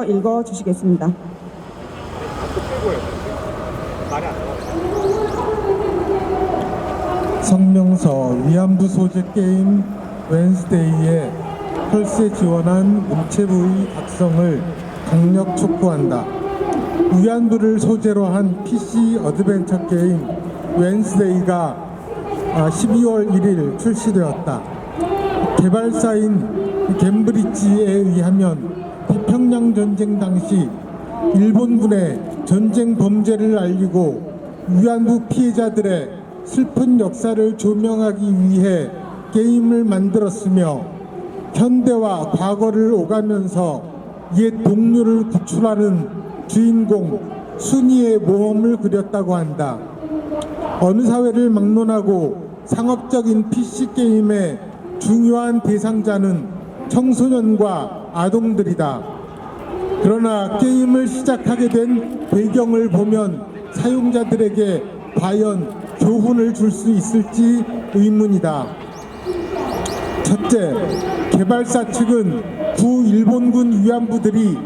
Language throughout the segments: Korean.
읽어 주시겠습니다. 성명서 위안부 소재 게임 웬스데이에 펄스에 지원한 문체부의 각성을 강력 촉구한다. 위안부를 소재로 한 PC 어드벤처 게임 웬스데이가 12월 1일 출시되었다. 개발사인 캠브리지에 의하면 태평양 전쟁 당시 일본군의 전쟁 범죄를 알리고 위안부 피해자들의 슬픈 역사를 조명하기 위해 게임을 만들었으며 현대와 과거를 오가면서 옛 동료를 구출하는 주인공 순이의 모험을 그렸다고 한다. 어느 사회를 막론하고 상업적인 PC게임의 중요한 대상자는 청소년과 아동들이다. 그러나 게임을 시작하게 된 배경을 보면 사용자들에게 과연 교훈을 줄 수 있을지 의문이다. 첫째, 개발사 측은 구일본군 위안부들이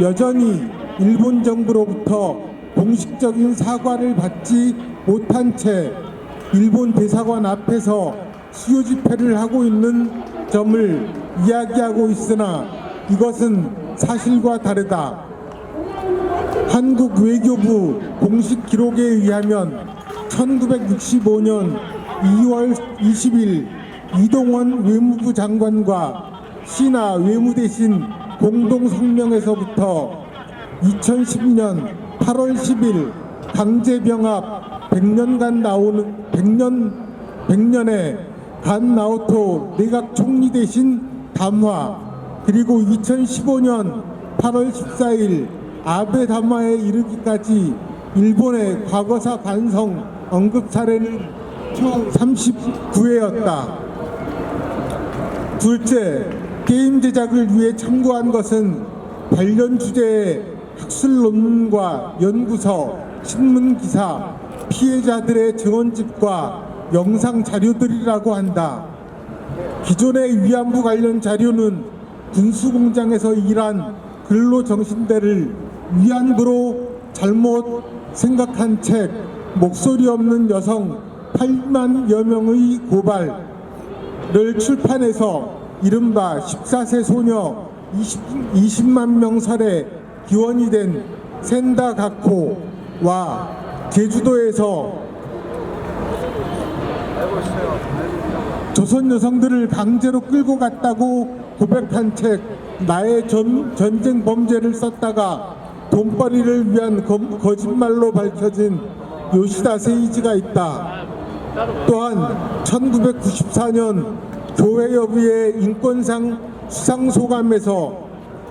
여전히 일본 정부로부터 공식적인 사과를 받지 못한 채 일본 대사관 앞에서 수요 집회를 하고 있는 점을 이야기하고 있으나 이것은 사실과 다르다. 한국 외교부 공식 기록에 의하면 1965년 2월 20일 이동원 외무부 장관과 신하 외무대신 공동성명에서부터 2010년 8월 10일 강제병합 100년의 간 나오토 내각 총리 대신 담화, 그리고 2015년 8월 14일 아베 담화에 이르기까지 일본의 과거사 반성 언급 사례는 총 39회였다. 둘째, 게임 제작을 위해 참고한 것은 관련 주제의 학술 논문과 연구서, 신문 기사, 피해자들의 증언집과 영상 자료들이라고 한다. 기존의 위안부 관련 자료는 군수공장에서 일한 근로정신대를 위안부로 잘못 생각한 책, 목소리 없는 여성 8만여 명의 고발을 출판해서 이른바 14세 소녀 20만 명 살해 기원이 된 센다 가코와 제주도에서 조선 여성들을 강제로 끌고 갔다고 고백한 책 나의 전쟁 범죄를 썼다가 돈벌이를 위한 거짓말로 밝혀진 요시다 세이지가 있다. 또한 1994년 교회 여부의 인권상 수상소감에서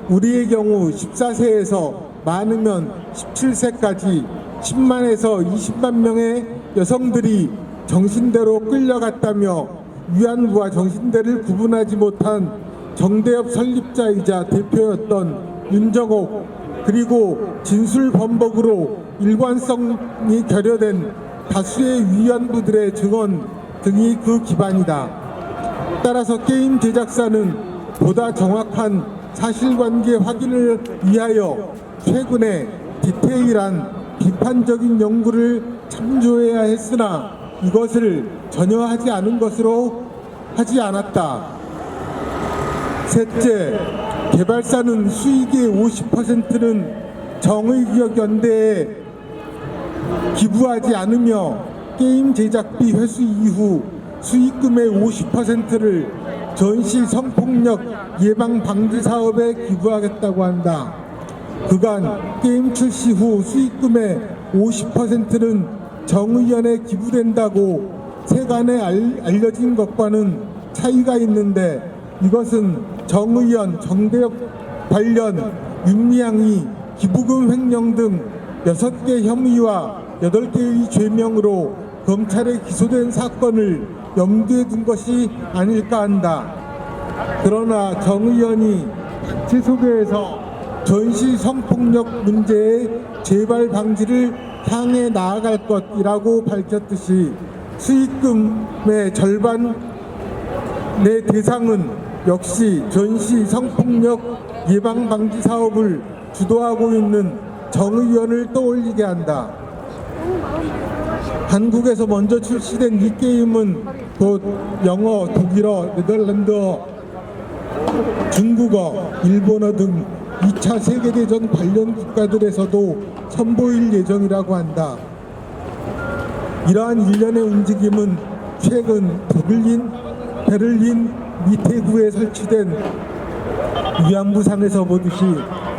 우리의 경우 14세에서 많으면 17세까지 10만에서 20만 명의 여성들이 정신대로 끌려갔다며 위안부와 정신대를 구분하지 못한 정대협 설립자이자 대표였던 윤정옥, 그리고 진술 번복으로 일관성이 결여된 다수의 위안부들의 증언 등이 그 기반이다. 따라서 게임 제작사는 보다 정확한 사실관계 확인을 위하여 최근에 디테일한 비판적인 연구를 참조해야 했으나 이것을 전혀 하지 않았다. 셋째, 개발사는 수익의 50%는 정의기억연대에 기부하지 않으며 게임 제작비 회수 이후 수익금의 50%를 전시 성폭력 예방 방지 사업에 기부하겠다고 한다. 그간 게임 출시 후 수익금의 50%는 정의연에 기부된다고 세간에 알려진 것과는 차이가 있는데 이것은 정의연, 정대협 관련 윤미향이 기부금 횡령 등 6개 혐의와 8개의 죄명으로 검찰에 기소된 사건을 염두에 둔 것이 아닐까 한다. 그러나 정의연이 제소개에서 전시 성폭력 문제의 재발 방지를 향해 나아갈 것이라고 밝혔듯이 수익금의 절반의 대상은 역시 전시 성폭력 예방 방지 사업을 주도하고 있는 정의원을 떠올리게 한다. 한국에서 먼저 출시된 이 게임은 곧 영어, 독일어, 네덜란드어, 중국어, 일본어 등 2차 세계대전 관련 국가들에서도 선보일 예정이라고 한다. 이러한 일련의 움직임은 최근 베를린 미테구에 설치된 위안부상에서 보듯이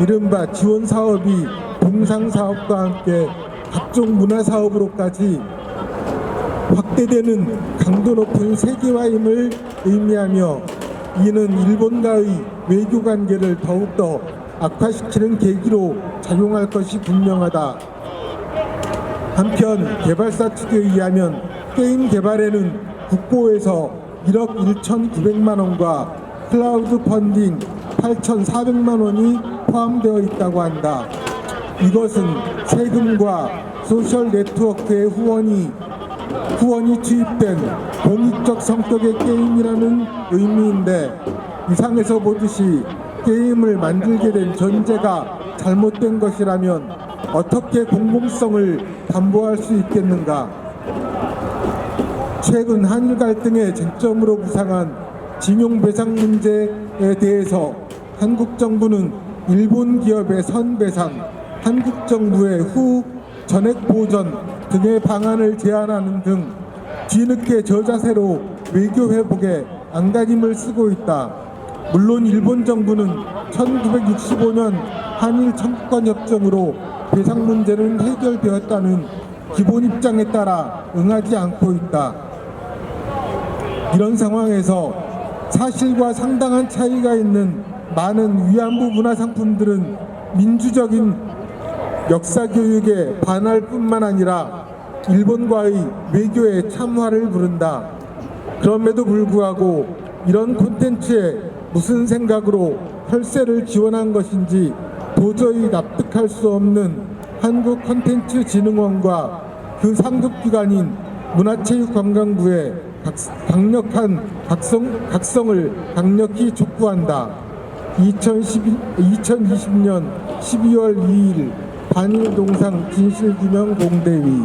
이른바 지원 사업이 동상 사업과 함께 각종 문화 사업으로까지 확대되는 강도 높은 세계화임을 의미하며 이는 일본과의 외교 관계를 더욱더 악화시키는 계기로 작용할 것이 분명하다. 한편 개발사 측에 의하면 게임 개발에는 국고에서 1억 1,900만 원과 클라우드 펀딩 8,400만 원이 포함되어 있다고 한다. 이것은 세금과 소셜 네트워크의 후원이 투입된 공익적 성격의 게임이라는 의미인데, 이상에서 보듯이 게임을 만들게 된 전제가 잘못된 것이라면 어떻게 공공성을 담보할 수 있겠는가? 최근 한일 갈등의 쟁점으로 부상한 징용배상 문제에 대해서 한국 정부는 일본 기업의 선배상, 한국 정부의 후 전액 보전 등의 방안을 제안하는 등 뒤늦게 저자세로 외교 회복에 안간힘을 쓰고 있다. 물론 일본 정부는 1965년 한일 청구권 협정으로 배상 문제는 해결되었다는 기본 입장에 따라 응하지 않고 있다. 이런 상황에서 사실과 상당한 차이가 있는 많은 위안부 문화상품들은 민주적인 역사교육에 반할 뿐만 아니라 일본과의 외교에 참화를 부른다. 그럼에도 불구하고 이런 콘텐츠에 무슨 생각으로 혈세를 지원한 것인지 도저히 납득할 수 없는 한국콘텐츠진흥원과 그 상급기관인 문화체육관광부의 강력한 각성을 강력히 촉구한다. 2020년 12월 2일 반일 동상 진실규명 공대위.